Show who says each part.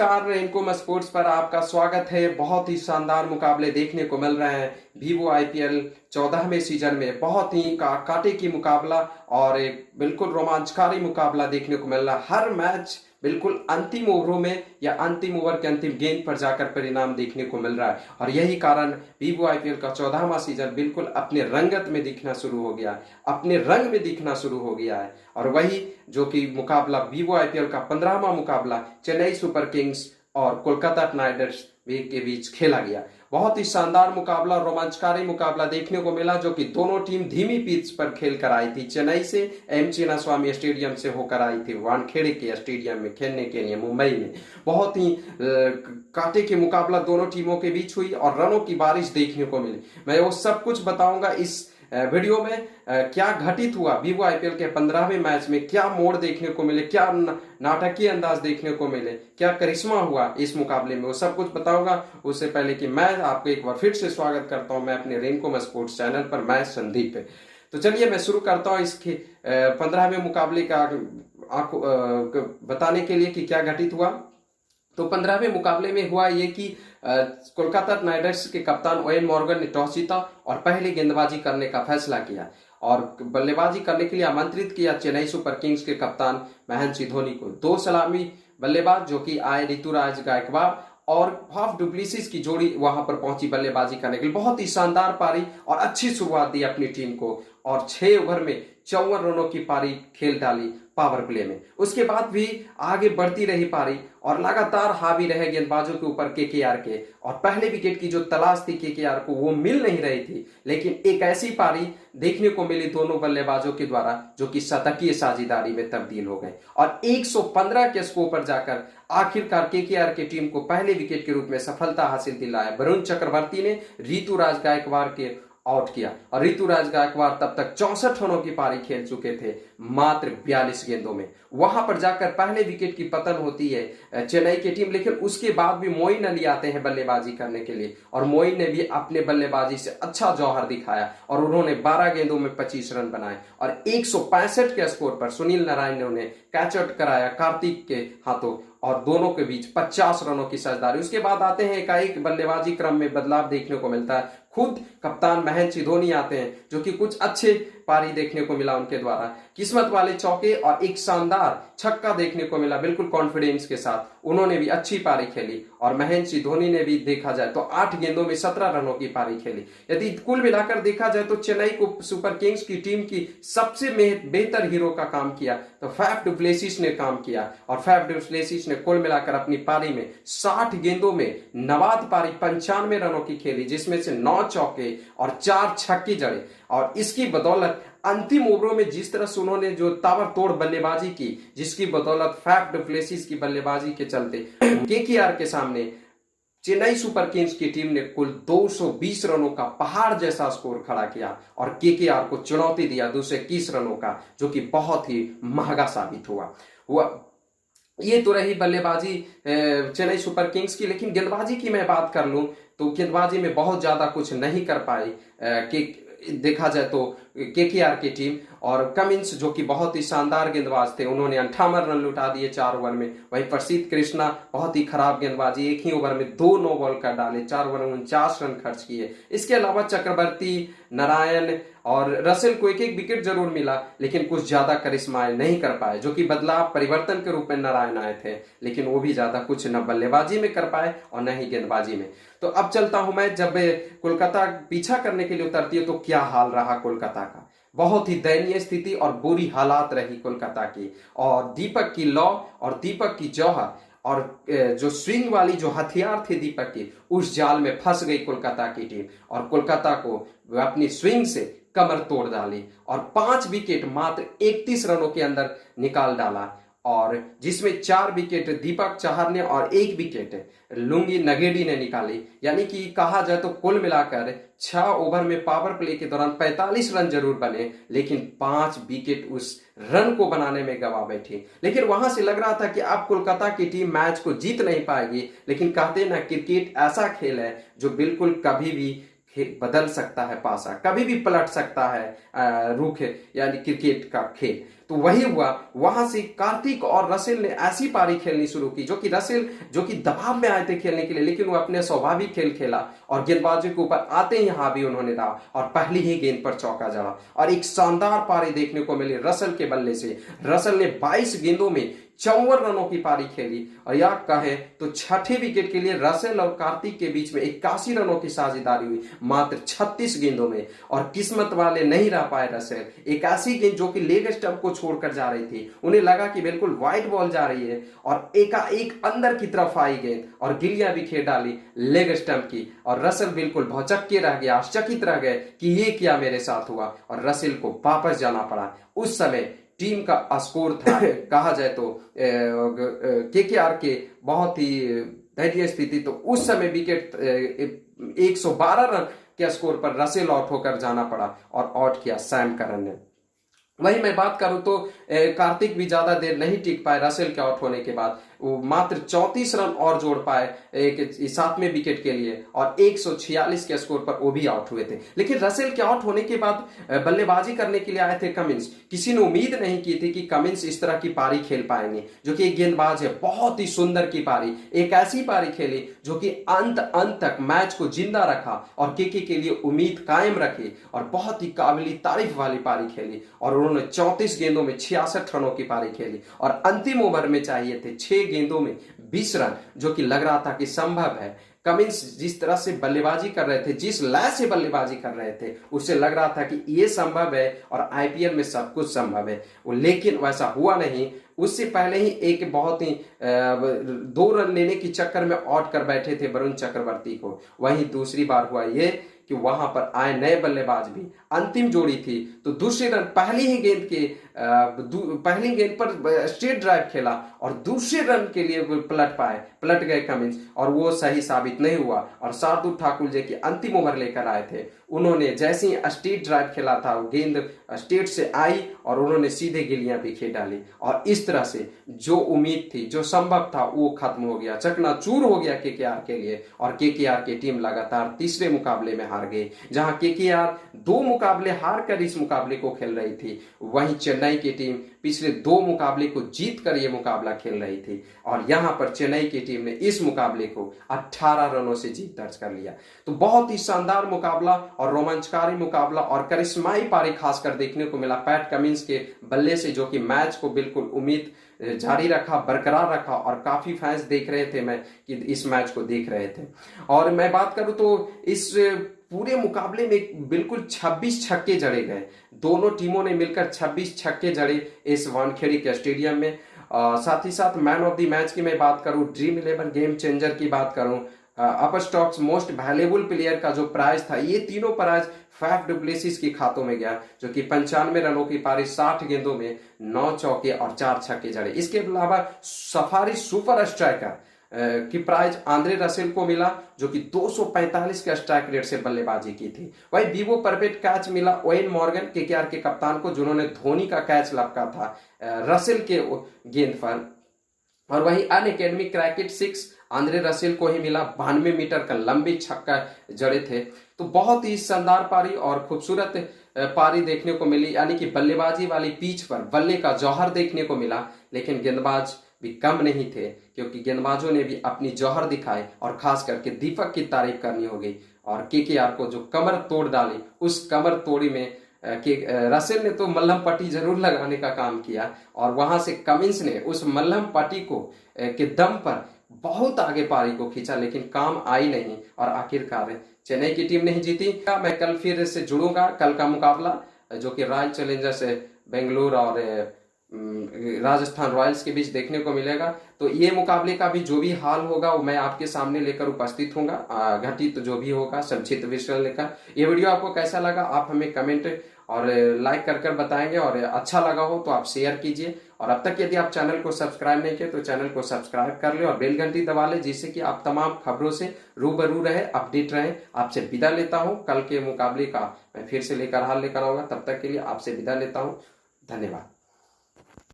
Speaker 1: नमस्कार, रेनको स्पोर्ट्स पर आपका स्वागत है। बहुत ही शानदार मुकाबले देखने को मिल रहे हैं वीवो आईपीएल 14वें सीजन में। बहुत ही कांटे की मुकाबला और एक बिल्कुल रोमांचकारी मुकाबला देखने को मिल रहा है। हर मैच बिल्कुल अंतिम ओवरों में या अंतिम ओवर के अंतिम गेंद पर जाकर परिणाम देखने को मिल रहा है और यही कारण वीवो आईपीएल का 14वां सीजन बिल्कुल अपने रंगत में दिखना शुरू हो गया है, अपने रंग में दिखना शुरू हो गया है। और वही जो कि मुकाबला वीवो आईपीएल का 15वां मुकाबला चेन्नई सुपर किंग्स और कोलकाता नाइट राइडर्स के बीच खेला गया। बहुत ही शानदार मुकाबला, रोमांचकारी मुकाबला देखने को मिला, जो कि दोनों टीम धीमी पिच पर खेल कर आई थी। चेन्नई से एम चिन्नास्वामी स्टेडियम से होकर आई थी वानखेड़े के स्टेडियम में खेलने के लिए मुंबई में। बहुत ही कांटे की मुकाबला दोनों टीमों के बीच हुई और रनों की बारिश देखने को मिली। मैं वो सब कुछ बताऊंगा इस वीडियो में। क्या घटित हुआ वीवो आईपीएल के 15वें मैच में, क्या मोड़ देखने को मिले, क्या नाटकीय अंदाज देखने को मिले, क्या करिश्मा हुआ इस मुकाबले में, वो सब कुछ बताऊंगा। उससे पहले कि मैं आपको एक बार फिर से स्वागत करता हूं मैं अपने रेनको स्पोर्ट्स चैनल पर, मैं संदीप। तो चलिए मैं शुरू करता हूं इसके 15वें मुकाबले का बताने के लिए कि क्या घटित हुआ। तो 15वें मुकाबले में हुआ ये कि कोलकाता नाइट राइडर्स के कप्तान ओवेन मॉर्गन ने टॉस जीता और पहले गेंदबाजी करने का फैसला किया और बल्लेबाजी करने के लिए आमंत्रित किया चेन्नई सुपर किंग्स के कप्तान महेंद्र सिंह धोनी को। दो सलामी बल्लेबाज जो कि आए ऋतुराज गायकवाड़ और फाफ डु प्लेसिस की जोड़ी वहां पर पहुंची बल्लेबाजी करने के लिए। बहुत ही शानदार पारी और अच्छी शुरुआत दी अपनी टीम को और 6 ओवर में 54 रनों की पारी खेल डाली पावर प्ले में। उसके बाद भी आगे बढ़ती रही पारी और लगातार हावी रहे गेंदबाजों के ऊपर केकेआर के और पहले विकेट की जो तलाश थी केकेआर को वो मिल नहीं रही थी। लेकिन एक ऐसी पारी देखने को मिली दोनों बल्लेबाजों के द्वारा जो कि शतकीय साझेदारी में तब्दील हो गए और 115 के स्कोर पर जाकर आखिरकार केकेआर की टीम को पहले विकेट के रूप में सफलता हासिल दिलाया। वरुण चक्रवर्ती ने ऋतुराज गायकवाड़ के आउट किया और ऋतुराज गायकवाड़ तब तक 64 रनों की पारी खेल चुके थे मात्र 42 गेंदों में। वहां पर जाकर पहले विकेट की पतन होती है चेन्नई की टीम, लेकिन उसके बाद भी मोइन अली आते हैं बल्लेबाजी करने के लिए और मोइन ने भी अपने बल्लेबाजी से अच्छा जौहर दिखाया और उन्होंने 12 गेंदों में 25 रन बनाए और 165 के स्कोर पर सुनील नारायण ने उन्हें कैच आउट कराया कार्तिक के हाथों और दोनों के बीच 50 रनों की साझेदारी। उसके बाद आते हैं एकाएक बल्लेबाजी क्रम में बदलाव देखने को मिलता है। खुद कप्तान महेंद्र सिंह धोनी आते हैं जो कि कुछ अच्छे पारी देखने को मिला उनके द्वारा, किस्मत वाले चौके और एक शानदार छक्का देखने को मिला। बिल्कुल कॉन्फिडेंस के साथ उन्होंने भी अच्छी पारी खेली और महेंद्र सिंह धोनी ने भी देखा जाए तो 8 गेंदों में 17 रनों की पारी खेली। यदि कुल मिलाकर देखा जाए तो चेन्नई को सुपर किंग्स की टीम की सबसे बेहतर हीरो का काम किया तो फाफ डु प्लेसिस ने काम किया और फाफ डु प्लेसिस ने कुल मिलाकर अपनी पारी में 60 गेंदों में नवाद पारी 95 रनों की खेली, जिसमें से 9 चौके और 4 छक्के जड़े और इसकी बदौलत अंतिम ओवरों में जिस तरह से उन्होंने जो ताबड़तोड़ बल्लेबाजी की, जिसकी बदौलत फाफ डु प्लेसिस की बल्लेबाजी के चलते केकेआर के सामने चेन्नई सुपर किंग्स की टीम ने कुल 220 रनों का पहाड़ जैसा स्कोर खड़ा किया और केकेआर को चुनौती दिया 221 रनों का, जो कि बहुत ही महंगा साबित हुआ। ये तो रही बल्लेबाजी चेन्नई सुपर किंग्स की, लेकिन गेंदबाजी की मैं बात कर लूं तो गेंदबाजी में बहुत ज्यादा कुछ नहीं कर पाई देखा जाए तो केकेआर की टीम। और कमिंस जो कि बहुत ही शानदार गेंदबाज थे, उन्होंने 58 रन लुटा दिए 4 ओवर में। वहीं प्रसिद्ध कृष्णा बहुत ही खराब गेंदबाजी, एक ही ओवर में 2 नो बॉल कर डाले, 4 ओवर में 49 रन खर्च किए। इसके अलावा चक्रवर्ती, नारायण और रसेल को एक विकेट जरूर मिला, लेकिन कुछ ज्यादा करिश्मा नहीं कर पाए, जो कि बदलाव परिवर्तन के रूप में नारायण आए थे, लेकिन वो भी ज्यादा कुछ न बल्लेबाजी में कर पाए और न ही गेंदबाजी में। तो अब चलता हूं मैं, जब कोलकाता पीछा करने के लिए उतरती है तो क्या हाल रहा कोलकाता का। बहुत ही दयनीय स्थिति और बुरी हालात रही कोलकाता की और दीपक की लौ और दीपक की जौहर और जो स्विंग वाली जो हथियार थे दीपक की, उस जाल में फंस गई कोलकाता की टीम और कोलकाता को अपनी स्विंग से कमर तोड़ डाली और 5 विकेट मात्र 31 रनों के अंदर निकाल डाला और जिसमें 4 विकेट दीपक चाहर ने और 1 विकेट लुंगी नगेडी ने निकाली। यानी कि कहा जाए तो कुल मिलाकर 6 ओवर में पावर प्ले के दौरान 45 रन जरूर बने, लेकिन 5 विकेट उस रन को बनाने में गवा बैठी। लेकिन वहां से लग रहा था कि अब कोलकाता की टीम मैच को जीत नहीं पाएगी, लेकिन कहते ना क्रिकेट ऐसा खेल है जो बिल्कुल कभी भी बदल सकता है, पासा कभी भी पलट सकता है, रुख यानी क्रिकेट का खेल। तो वही हुआ, वहां से कार्तिक और रसेल ने ऐसी पारी खेलनी शुरू की, जो कि रसेल जो कि दबाव में आए थे खेलने के लिए, लेकिन वो अपने स्वाभाविक खेल खेला और गेंदबाजों के ऊपर आते ही हावी उन्होंने रहा और पहली ही गेंद पर चौका जड़ा और एक शानदार पारी देखने को मिली रसेल के बल्ले से। रसेल ने 22 गेंदों में 54 रनों की पारी खेली और या कहे तो छठे विकेट के लिए रसेल और कार्तिक के बीच में 81 रनों की साझेदारी हुई मात्र 36 गेंदों में। और किस्मत वाले नहीं रह पाए रसेल, एक ऐसी गेंद जो कि लेग स्टंप को छोड़कर जा रही थी, उन्हें लगा कि बिल्कुल वाइड बॉल जा रही है और एकाएक अंदर की तरफ आई गेंद और गिल्लियां भी खेल डाली लेग स्टंप की और रसेल बिल्कुल भौचक्के रह गया, आश्चर्यचकित रह गए कि ये क्या मेरे साथ हुआ और रसेल को वापस जाना पड़ा। उस समय टीम का स्कोर था कहा जाए तो केकेआर के बहुत ही दयनीय स्थिति, तो उस समय विकेट 112 रन के स्कोर पर रसेल आउट होकर जाना पड़ा और आउट किया सैम करन ने। वही मैं बात करूं तो कार्तिक भी ज्यादा देर नहीं टिक पाए रसेल के आउट होने के बाद, वो मात्र 34 रन और जोड़ पाए एक 7वें विकेट के लिए और 146 के स्कोर पर वो भी आउट हुए थे। लेकिन रसेल के आउट होने के बाद बल्लेबाजी करने के लिए आए थे कमिंस। किसी ने उम्मीद नहीं की थी कि कमिंस इस तरह की पारी खेल पाएंगे, जो कि एक गेंदबाज है, बहुत ही सुंदर की पारी, एक ऐसी पारी खेली जो कि अंत तक मैच को जिंदा रखा और के लिए उम्मीद कायम रखी और बहुत ही काबिल तारीफ वाली पारी खेली और उन्होंने 34 गेंदों में 66 रनों की पारी खेली और अंतिम ओवर में चाहिए थे 6 गेंदों में 20 रन, जो कि लग रहा था कि संभव है। कमिंस जिस तरह से बल्लेबाजी कर रहे थे, जिस लय से बल्लेबाजी कर रहे थे, उससे लग रहा था कि ये संभव है और आईपीएल में सब कुछ संभव है, लेकिन वैसा हुआ नहीं। उससे पहले ही एक बहुत ही 2 रन लेने के चक्कर में आउट कर बैठे थे वरुण चक्रवर्ती को। वहीं दूसरी बार हुआ ये कि वहां पर आए नए बल्लेबाज भी, अंतिम जोड़ी थी तो दूसरे रन पहली गेंद पर स्ट्रेट ड्राइव खेला और दूसरे रन के लिए पलट गए कमिंस और वो सही साबित नहीं हुआ और शार्दुल ठाकुर जी की अंतिम ओवर लेकर आए थे। उन्होंने जैसे ही स्ट्रेट ड्राइव खेला था, वो गेंद स्ट्रेट से आई और उन्होंने सीधे गिल्लियां भी खेल डाली और इस तरह से जो उम्मीद थी, जो संभव था, वो खत्म हो गया, चकनाचूर हो गया केकेआर के लिए और केकेआर की टीम लगातार तीसरे मुकाबले में हार गई। जहां केकेआर 2 मुकाबले हार कर इस मुकाबले को खेल रही थी, वहीं चेन्नई की टीम पिछले 2 मुकाबले को जीत कर यह मुकाबला खेल रही थी और यहां पर चेन्नई की टीम ने इस मुकाबले को 18 रनों से जीत दर्ज कर लिया। तो बहुत ही शानदार मुकाबला और रोमांचकारी मुकाबला और करिश्माई पारी खासकर देखने को मिला पैट कमिंस के बल्ले से, जो कि मैच को बिल्कुल उम्मीद जारी रखा, बरकरार रखा और काफी फैंस देख रहे थे मैं कि इस मैच को देख रहे थे। और मैं बात करूं तो इस पूरे मुकाबले में बिल्कुल 26 छक्के जड़े गए, दोनों टीमों ने मिलकर 26 छक्के जड़े इस वानखेड़े के स्टेडियम में। साथ ही साथ मैन ऑफ द मैच की मैं बात करूं, ड्रीम 11 गेम चेंजर की बात करूं, अपस्टॉक्स मोस्ट वैल्यूएबल प्लेयर का जो प्राइज था, ये तीनों प्राइज फैफ डु प्लेसिस के खातों में गया, जो कि 95 रनों की पारी 60 गेंदों में 9 चौके और 4 छक्के जड़े। इसके अलावा सफारी सुपर स्ट्राइकर की प्राइज आंद्रे रसेल को मिला, जो कि 245 के स्ट्राइक रेट से बल्लेबाजी की थी। वही विवो परफेक्ट कैच मिला ओवेन मॉर्गन केकेआर के कप्तान को, जिन्होंने धोनी का कैच लपका था रसेल के गेंद पर। और वही अनअकैडमी क्रैकेट 6 आंद्रे रसेल को ही मिला, 92 मीटर का लंबी छक्का जड़े थे। तो बहुत ही शानदार पारी और खूबसूरत पारी देखने को मिली, यानी कि बल्लेबाजी वाली पिच पर बल्ले का जौहर देखने को मिला। लेकिन गेंदबाज भी कम नहीं थे, क्योंकि गेंदबाजों ने भी अपनी जौहर दिखाए और खास करके दीपक की तारीफ करनी होगी। और केकेआर को जो कमर तोड़ डाली, उस कमर तोड़ी में रसेल ने तो मल्लम पट्टी जरूर लगाने का काम किया और वहां से कमिंस ने उस मल्लम पट्टी को के दम पर बहुत आगे पारी को खींचा, लेकिन काम आई नहीं और आखिरकार चेन्नई की टीम नहीं जीती। मैं कल फिर से जुड़ूंगा, कल का मुकाबला जो कि रॉयल चैलेंजर्स बेंगलुरु और राजस्थान रॉयल्स के बीच देखने को मिलेगा। तो ये मुकाबले का भी जो भी हाल होगा वो मैं आपके सामने लेकर उपस्थित होऊंगा, घटित जो भी होगा संक्षिप्त विश्लेषण लेकर। ये वीडियो आपको कैसा लगा आप हमें कमेंट और लाइक कर बताएंगे, और अच्छा लगा हो तो आप शेयर कीजिए। और अब तक यदि आप चैनल को सब्सक्राइब नहीं किए तो चैनल को सब्सक्राइब कर ले और बेल घंटी दबा ले, जिससे कि आप तमाम खबरों से रूबरू रहे, अपडेट रहे। आपसे विदा लेता हूं, कल के मुकाबले का मैं फिर से हाल लेकर आऊंगा। तब तक के लिए आपसे विदा लेता हूं, धन्यवाद।